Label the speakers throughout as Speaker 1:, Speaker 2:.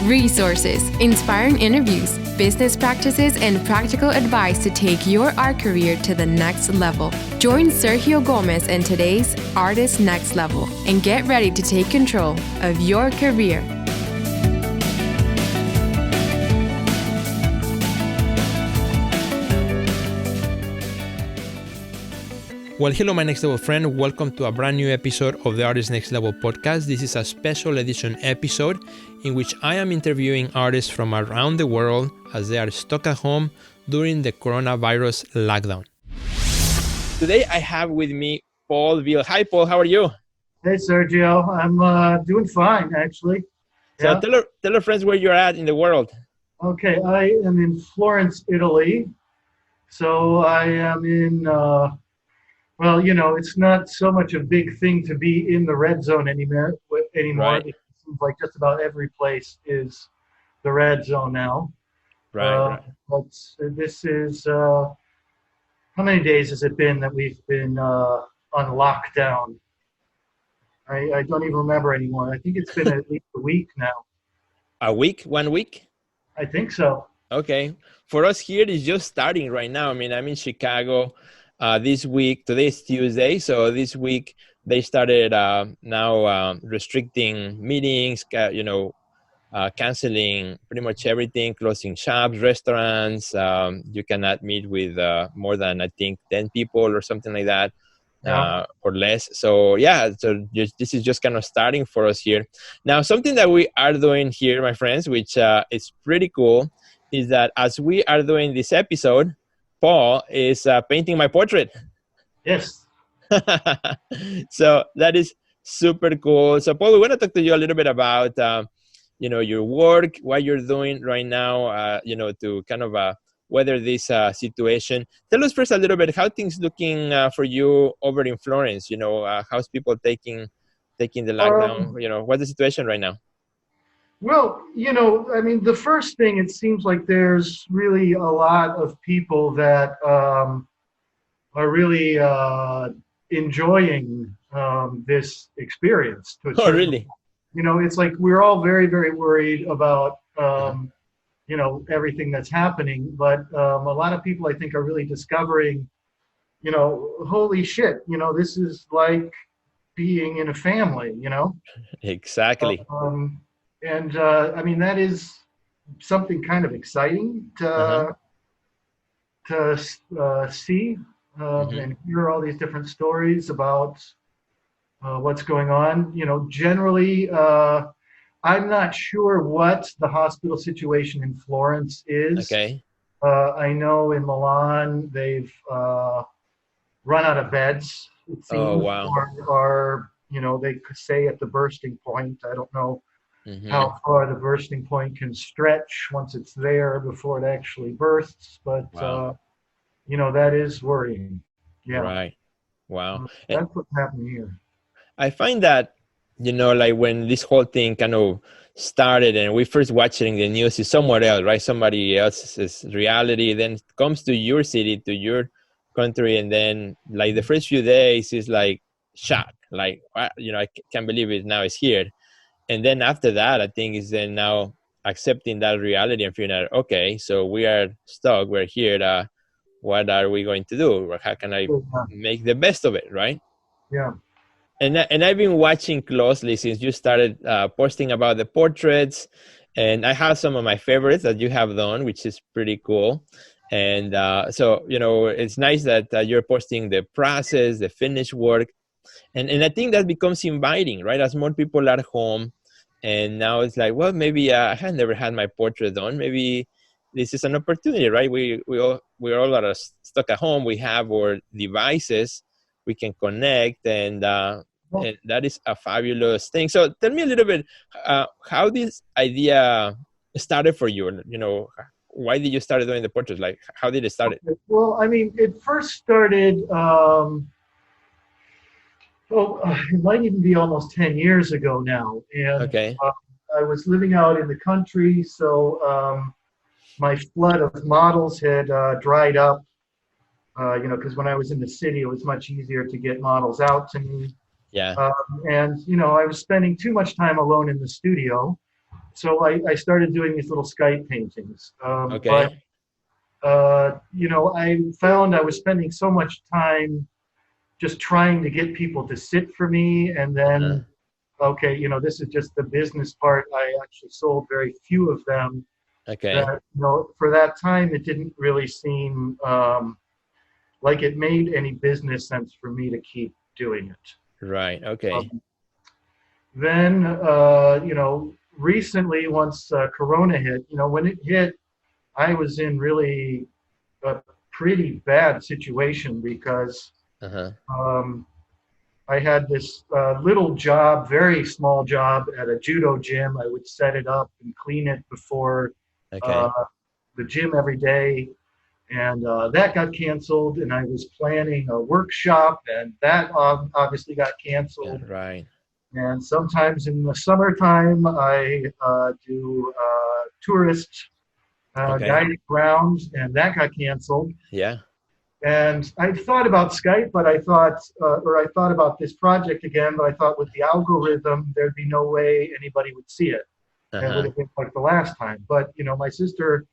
Speaker 1: Resources, inspiring interviews, business practices, and practical advice to take your art career to the next level. Join Sergio Gomez in today's Artist Next Level and get ready to take control of your career.
Speaker 2: Well, hello, my next level friend. Welcome to a brand new episode of the Artist Next Level podcast. This is a special edition episode in which I am interviewing artists from around the world as they are stuck at home during the coronavirus lockdown. Today, I have with me Paul Beel. Hi, Paul. How are you?
Speaker 3: Hey, Sergio. I'm doing fine, actually.
Speaker 2: So tell our friends where you're at in the world.
Speaker 3: Okay, I am in Florence, Italy. So I am in... Well, you know, it's not so much a big thing to be in the red zone anymore.
Speaker 2: Right.
Speaker 3: It seems like just about every place is the red zone now.
Speaker 2: Right.
Speaker 3: But this is, how many days has it been that we've been on lockdown? I don't even remember anymore. I think it's been at least a week now.
Speaker 2: A week? 1 week?
Speaker 3: I think so.
Speaker 2: Okay. For us here, it's just starting right now. I mean, I'm in Chicago. This week, today is Tuesday, so this week they started now restricting meetings, canceling pretty much everything, closing shops, restaurants. You cannot meet with more than, I think, 10 people or something like that, or less. So this is just kind of starting for us here. Now, something that we are doing here, my friends, which is pretty cool, is that as we are doing this episode, Paul is painting my portrait.
Speaker 3: Yes.
Speaker 2: So that is super cool. So Paul, we want to talk to you a little bit about, your work, what you're doing right now, to kind of weather this situation. Tell us first a little bit how things looking for you over in Florence. How's people taking the lockdown? What's the situation right now?
Speaker 3: Well, I mean, the first thing, it seems like there's really a lot of people that are really enjoying this experience.
Speaker 2: Oh, really?
Speaker 3: It's like we're all very, very worried about, everything that's happening. But a lot of people, I think, are really discovering, holy shit, this is like being in a family,
Speaker 2: Exactly.
Speaker 3: And I mean, that is something kind of exciting to see and hear all these different stories about what's going on. Generally, I'm not sure what the hospital situation in Florence is.
Speaker 2: Okay.
Speaker 3: I know in Milan, they've run out of beds, it seems.
Speaker 2: Oh, wow.
Speaker 3: Or they could say at the bursting point. I don't know how far the bursting point can stretch once it's there before it actually bursts. But,
Speaker 2: wow.
Speaker 3: That is worrying. Yeah.
Speaker 2: Right. Wow.
Speaker 3: That's what's happening here.
Speaker 2: I find that, like when this whole thing kind of started and we first watching the news is somewhere else, right? Somebody else's reality, then it comes to your city, to your country. And then like the first few days is like shock. Like, I can't believe it now it's here. And then after that, I think is then now accepting that reality and figuring out, okay, so we are stuck, we're here. What are we going to do? How can I make the best of it, right?
Speaker 3: Yeah.
Speaker 2: And I've been watching closely since you started posting about the portraits. And I have some of my favorites that you have done, which is pretty cool. And so, it's nice that you're posting the process, the finished work. And I think that becomes inviting, right? As more people are home, and now it's like, well, maybe I had never had my portrait done. Maybe this is an opportunity, right? We all are stuck at home. We have our devices. We can connect, and that is a fabulous thing. So tell me a little bit how this idea started for you. Why did you start doing the portraits? Like, how did it start?
Speaker 3: Well, I mean, it first started... it might even be almost 10 years ago now. And
Speaker 2: okay.
Speaker 3: I was living out in the country, so my flood of models had dried up, because when I was in the city, it was much easier to get models out to me.
Speaker 2: Yeah.
Speaker 3: And, I was spending too much time alone in the studio. so I started doing these little Skype paintings. But
Speaker 2: Okay.
Speaker 3: I found I was spending so much time just trying to get people to sit for me, and
Speaker 2: Uh-huh.
Speaker 3: then, okay, this is just the business part. I actually sold very few of them.
Speaker 2: Okay.
Speaker 3: That, for that time, it didn't really seem like it made any business sense for me to keep doing it.
Speaker 2: Right. Okay.
Speaker 3: Um, then, recently, once Corona hit, when it hit, I was in really a pretty bad situation because
Speaker 2: Uh-huh.
Speaker 3: um, I had this little job, very small job at a judo gym. I would set it up and clean it before uh,
Speaker 2: Okay.
Speaker 3: the gym every day. And that got canceled. And I was planning a workshop, and that obviously got
Speaker 2: Yeah.
Speaker 3: canceled.
Speaker 2: Right.
Speaker 3: And sometimes in the summertime, I do tourist
Speaker 2: Okay.
Speaker 3: guided grounds, and that got canceled.
Speaker 2: Yeah.
Speaker 3: And I thought about Skype, but I thought about this project again, but I thought with the algorithm, there'd be no way anybody would see it. And it would
Speaker 2: Uh-huh.
Speaker 3: have been like the last time. But, my sister,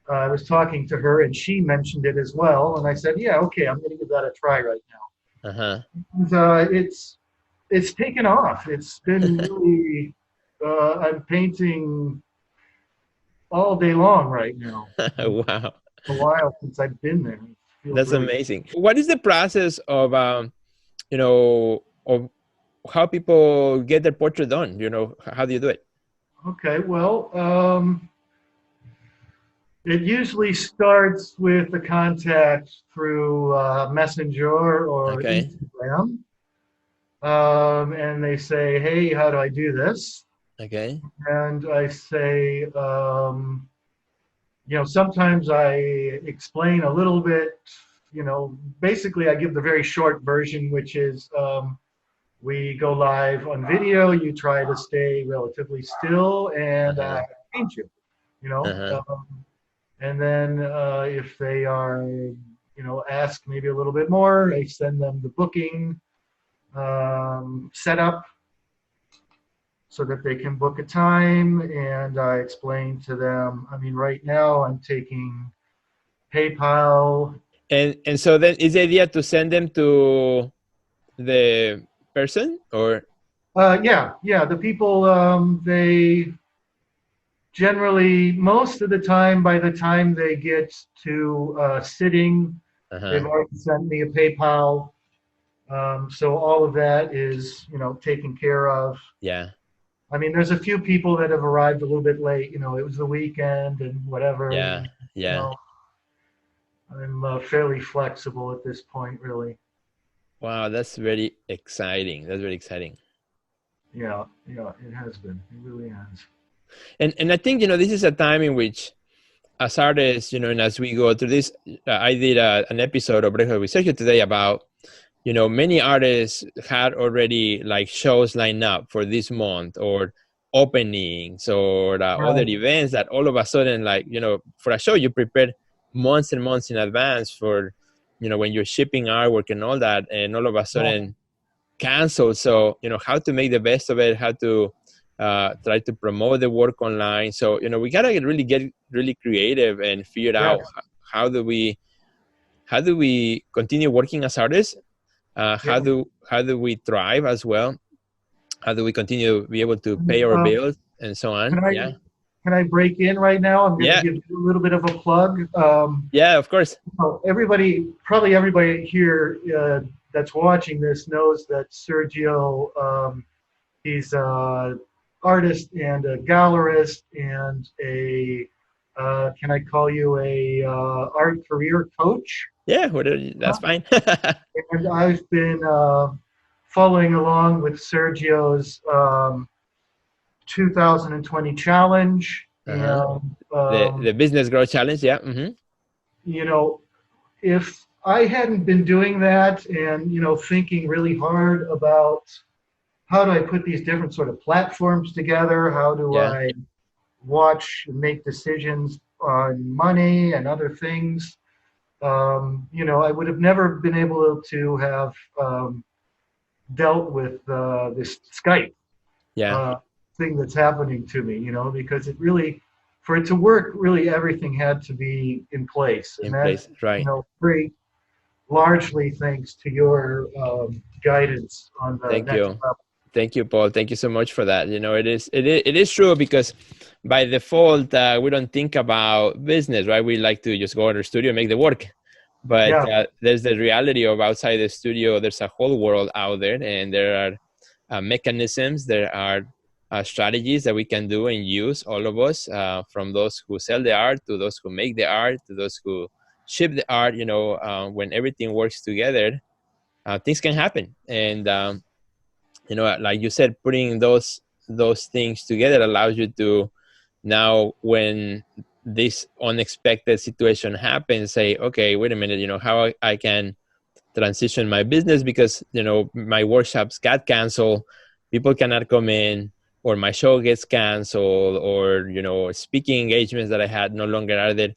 Speaker 3: I was talking to her and she mentioned it as well. And I said, yeah, okay, I'm going to give that a try right now.
Speaker 2: Uh-huh.
Speaker 3: And, it's taken off. It's been really, I'm painting all day long right now.
Speaker 2: Wow.
Speaker 3: A while since I've been there. It feels
Speaker 2: That's
Speaker 3: really
Speaker 2: amazing. What is the process of of how people get their portrait done? How do you do it?
Speaker 3: okay. Well, it usually starts with the contact through Messenger or
Speaker 2: Okay.
Speaker 3: Instagram. And they say, hey, how do I do this?
Speaker 2: Okay.
Speaker 3: And I say, sometimes I explain a little bit, basically I give the very short version, which is we go live on video, you try to stay relatively still, and
Speaker 2: Uh-huh.
Speaker 3: I paint you, you know.
Speaker 2: Uh-huh.
Speaker 3: And then if they are, ask maybe a little bit more, I send them the booking setup so that they can book a time. And I explain to them, I mean, right now I'm taking PayPal.
Speaker 2: And so then is the idea to send them to the person or
Speaker 3: Yeah, the people, they generally, most of the time, by the time they get to sitting, they've
Speaker 2: uh-huh.
Speaker 3: already sent me a PayPal. So all of that is, taken care of.
Speaker 2: Yeah.
Speaker 3: I mean, there's a few people that have arrived a little bit late. It was the weekend and whatever.
Speaker 2: Yeah.
Speaker 3: You
Speaker 2: Yeah.
Speaker 3: know, I'm fairly flexible at this point, really.
Speaker 2: Wow, that's very exciting. That's very exciting.
Speaker 3: Yeah, it has been. It really has.
Speaker 2: And I think this is a time in which, as artists, and as we go through this, I did an episode of Breakfast with Sergio today about many artists had already like shows lined up for this month or openings or other
Speaker 3: Right.
Speaker 2: events that all of a sudden, like for a show you prepared months and months in advance for when you're shipping artwork and all that, and all of a
Speaker 3: Yeah.
Speaker 2: sudden canceled. So how to make the best of it, how to try to promote the work online. So we gotta get really creative and figure out
Speaker 3: Yes.
Speaker 2: how do we continue working as artists,
Speaker 3: Yeah.
Speaker 2: how do we thrive as well, how do we continue to be able to pay our
Speaker 3: Uh,
Speaker 2: bills and so on.
Speaker 3: can I
Speaker 2: Yeah.
Speaker 3: can I break in right now? I'm going to
Speaker 2: Yeah.
Speaker 3: give you a little bit of a plug.
Speaker 2: Yeah, of course.
Speaker 3: Probably everybody here that's watching this knows that Sergio, he's an artist and a gallerist and can I call you a art career coach?
Speaker 2: Yeah, that's fine.
Speaker 3: And I've been following along with Sergio's 2020 challenge.
Speaker 2: Uh-huh.
Speaker 3: And,
Speaker 2: The business growth challenge. Yeah. Mm-hmm.
Speaker 3: you know, if I hadn't been doing that and, thinking really hard about how do I put these different sort of platforms together, how do
Speaker 2: Yeah.
Speaker 3: I watch and make decisions on money and other things, I would have never been able to have dealt with this Skype.
Speaker 2: Yeah.
Speaker 3: thing that's happening to me, because for it to work, really everything had to be in place. And
Speaker 2: In
Speaker 3: that,
Speaker 2: place, right?
Speaker 3: great, largely thanks to your guidance on the
Speaker 2: Thank
Speaker 3: next
Speaker 2: you.
Speaker 3: level.
Speaker 2: Thank you, Paul. Thank you so much for that. It is true, because by default, we don't think about business, right? We like to just go in the studio and make the work. But
Speaker 3: Yeah.
Speaker 2: there's the reality of outside the studio. There's a whole world out there, and there are mechanisms, there are strategies that we can do and use, all of us, from those who sell the art to those who make the art to those who ship the art. When everything works together, things can happen. And like you said, putting those things together allows you to, now when this unexpected situation happens, say, okay, wait a minute, how I can transition my business, because my workshops got canceled, people cannot come in, or my show gets canceled, or speaking engagements that I had no longer are there.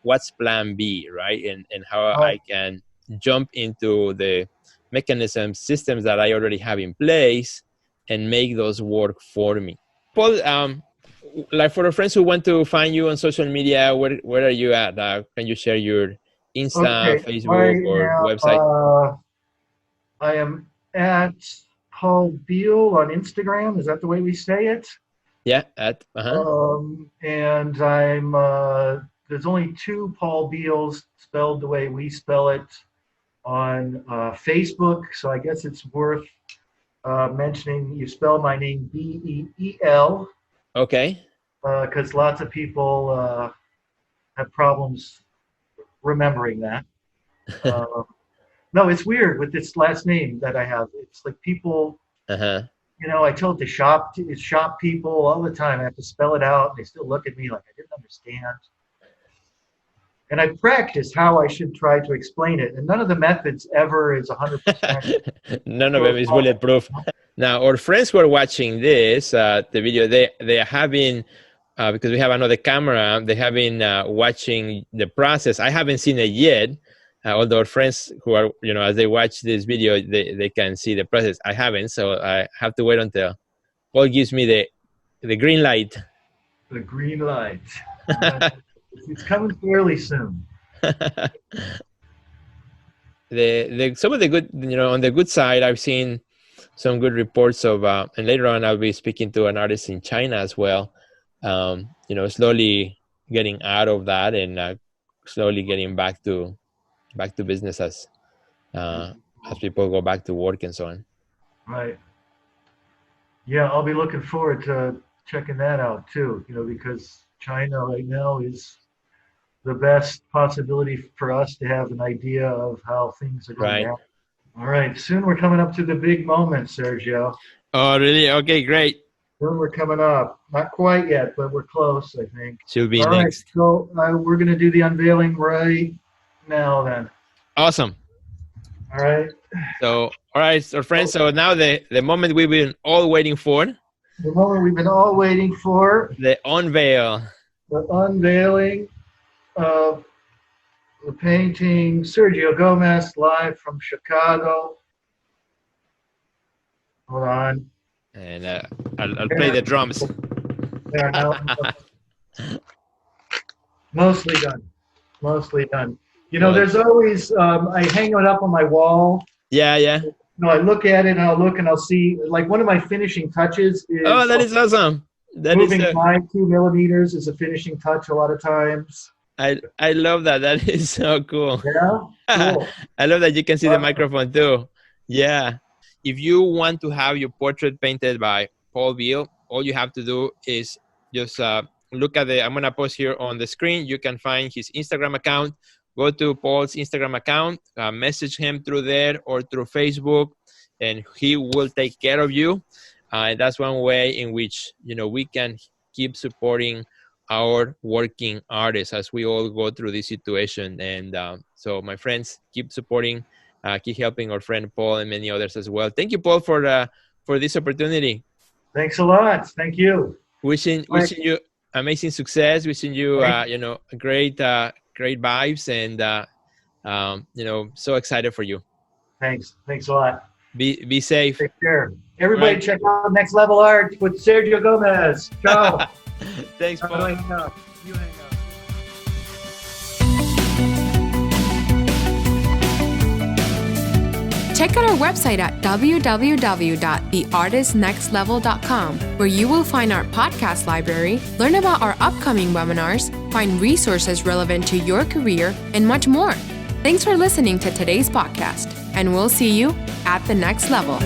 Speaker 2: What's plan B, right? And how I can jump into the mechanisms, systems that I already have in place, and make those work for me. Paul, like for the friends who want to find you on social media, where are you at? Can you share your Insta,
Speaker 3: Okay.
Speaker 2: Facebook, or website?
Speaker 3: I am at Paul Beel on Instagram. Is that the way we say it?
Speaker 2: Yeah,
Speaker 3: And I'm there's only two Paul Beals spelled the way we spell it on Facebook, so I guess it's worth mentioning. You spell my name Beel.
Speaker 2: Okay.
Speaker 3: Because lots of people have problems remembering that. No, it's weird with this last name that I have. It's like people, I tell it to shop people all the time. I have to spell it out, and they still look at me like I didn't understand. And I practiced how I should try to explain it, and none of the methods ever is 100%.
Speaker 2: None of them is bulletproof. Now, our friends who are watching this, the video, they have been, because we have another camera, they have been watching the process. I haven't seen it yet, although our friends who are, as they watch this video, they can see the process. I haven't, so I have to wait until Paul gives me the green light.
Speaker 3: The green light. It's coming fairly soon.
Speaker 2: Some of the good, on the good side, I've seen some good reports of, and later on I'll be speaking to an artist in China as well. Slowly getting out of that, and slowly getting back to business as people go back to work and so on.
Speaker 3: Right. Yeah, I'll be looking forward to checking that out too. Because China right now is the best possibility for us to have an idea of how things are going to happen. All right. Soon we're coming up to the big moment, Sergio.
Speaker 2: Oh, really? Okay, great.
Speaker 3: Soon we're coming up. Not quite yet, but we're close, I think.
Speaker 2: She'll be
Speaker 3: all
Speaker 2: next.
Speaker 3: Right, so we're going to do the unveiling right now then.
Speaker 2: Awesome.
Speaker 3: All right.
Speaker 2: So, all right, so friends, so now the moment we've been all waiting for.
Speaker 3: The moment we've been all waiting for.
Speaker 2: The unveil.
Speaker 3: The unveiling of the painting, Sergio Gomez, live from Chicago. Hold on.
Speaker 2: And I'll play the drums.
Speaker 3: They are now mostly done. Mostly done. There's always, I hang it up on my wall.
Speaker 2: Yeah.
Speaker 3: I look at it and I'll see, like one of my finishing touches is.
Speaker 2: Oh, that is awesome.
Speaker 3: Moving by 2 millimeters is a finishing touch a lot of times.
Speaker 2: I love that. That is so cool.
Speaker 3: Yeah? Cool.
Speaker 2: I love that you can see the microphone too. Yeah. If you want to have your portrait painted by Paul Beel, all you have to do is just look at I'm going to post here on the screen. You can find his Instagram account. Go to Paul's Instagram account, message him through there or through Facebook, and he will take care of you. And that's one way in which, we can keep supporting our working artists as we all go through this situation. And so my friends, keep supporting, keep helping our friend Paul and many others as well. Thank you, Paul, for this opportunity.
Speaker 3: Thanks a lot. Thank you.
Speaker 2: Wishing you amazing success. Wishing you, great vibes, and so excited for you.
Speaker 3: Thanks a lot.
Speaker 2: Be safe.
Speaker 3: Take care. Everybody
Speaker 2: Right.
Speaker 3: check out Next Level Art with Sergio Gomez. Ciao.
Speaker 2: Thanks, Paul.
Speaker 3: You hang up.
Speaker 1: Check out our website at www.theartistnextlevel.com, where you will find our podcast library, learn about our upcoming webinars, find resources relevant to your career, and much more. Thanks for listening to today's podcast, and we'll see you at the next level.